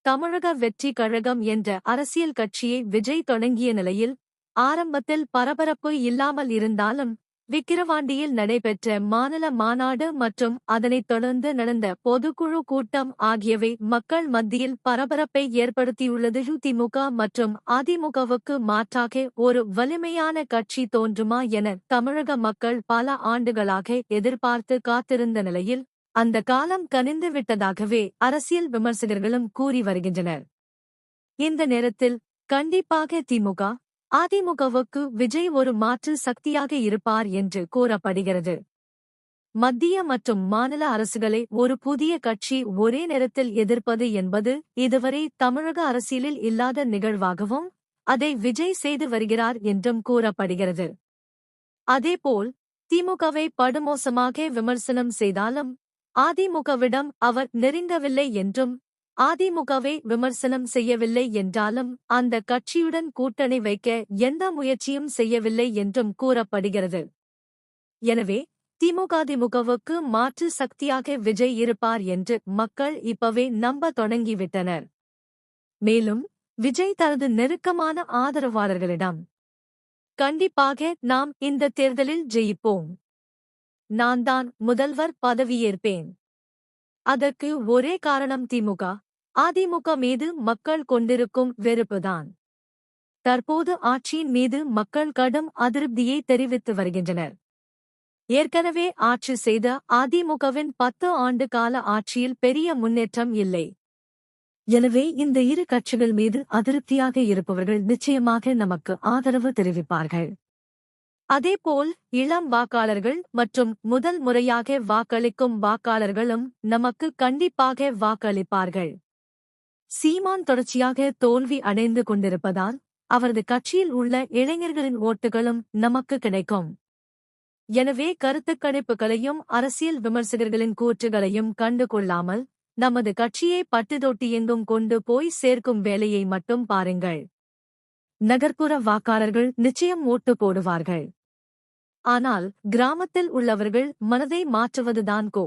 தமிழக வெற்றி கழகம் என்ற அரசியல் கட்சியை விஜய் தொடங்கிய நிலையில் ஆரம்பத்தில் பரபரப்பு இல்லாமல் இருந்தாலும் விக்கிரவாண்டியில் நடைபெற்ற மாநில மாநாடு மற்றும் அதனைத் தொடர்ந்து நடந்த பொதுக்குழு கூட்டம் ஆகியவை மக்கள் மத்தியில் பரபரப்பை ஏற்படுத்தியுள்ளது. திமுக மற்றும் அதிமுகவுக்கு மாற்றாக ஒரு வலிமையான கட்சி தோன்றுமா என தமிழக மக்கள் பல ஆண்டுகளாக எதிர்பார்த்து காத்திருந்த நிலையில் அந்த காலம் கனிந்து விட்டதாகவே அரசியல் விமர்சகர்களும் கூறி வருகின்றனர். இந்த நேரத்தில் கண்டிப்பாக திமுக அதிமுகவுக்கு விஜய் ஒரு மாற்று சக்தியாக இருப்பார் என்று கூறப்படுகிறது. மத்திய மற்றும் மாநில அரசுகளை ஒரு புதிய கட்சி ஒரே நேரத்தில் எதிர்ப்பது என்பது இதுவரை தமிழக அரசியலில் இல்லாத நிகழ்வாகவும் அதை விஜய் செய்து வருகிறார் என்றும் கூறப்படுகிறது. அதேபோல் திமுகவை படுமோசமாக விமர்சனம் செய்தாலும் அதிமுகவிடம் அவர் நெருங்கவில்லை என்றும் அதிமுகவை விமர்சனம் செய்யவில்லை என்றாலும் அந்த கட்சியுடன் கூட்டணி வைக்க எந்த முயற்சியும் செய்யவில்லை என்றும் கூறப்படுகிறது. எனவே அதிமுகவுக்கு மாற்று சக்தியாக விஜய் இருப்பார் என்று மக்கள் இப்பவே நம்ப தொடங்கிவிட்டனர். மேலும் விஜய் தனது நெருக்கமான ஆதரவாளர்களிடம் கண்டிப்பாக நாம் இந்த தேர்தலில் ஜெயிப்போம், நான் தான் முதல்வர் பதவியேற்பேன், அதற்கு ஒரே காரணம் திமுக அதிமுக மீது மக்கள் கொண்டிருக்கும் வெறுப்புதான். தற்போது ஆட்சியின் மீது மக்கள் கடும் அதிருப்தியை தெரிவித்து வருகின்றனர். ஏற்கனவே ஆட்சி செய்த அதிமுகவின் 10 ஆண்டு கால ஆட்சியில் பெரிய முன்னேற்றம் இல்லை. எனவே இந்த இரு கட்சிகள் மீது அதிருப்தியாக இருப்பவர்கள் நிச்சயமாக நமக்கு ஆதரவு தெரிவிப்பார்கள். அதேபோல் இளம் வாக்காளர்கள் மற்றும் முதல் முறையாக வாக்களிக்கும் வாக்காளர்களும் நமக்கு கண்டிப்பாக வாக்களிப்பார்கள். சீமான் தொடர்ச்சியாக தோல்வி அடைந்து கொண்டிருப்பதால் அவரது கட்சியில் உள்ள இளைஞர்களின் ஓட்டுகளும் நமக்கு கிடைக்கும். எனவே கருத்துக் கணிப்புகளையும் அரசியல் விமர்சகர்களின் கூற்றுகளையும் கண்டு கொள்ளாமல் நமது கட்சியை பட்டுதொட்டியெங்கும் கொண்டு போய் சேர்க்கும் வேலையை மட்டும் பாருங்கள். நகர்ப்புற வாக்காளர்கள் நிச்சயம் ஓட்டு போடுவார்கள். ஆனால் கிராமத்தில் உள்ளவர்கள் மனதை மாற்றுவதுதான் கோ.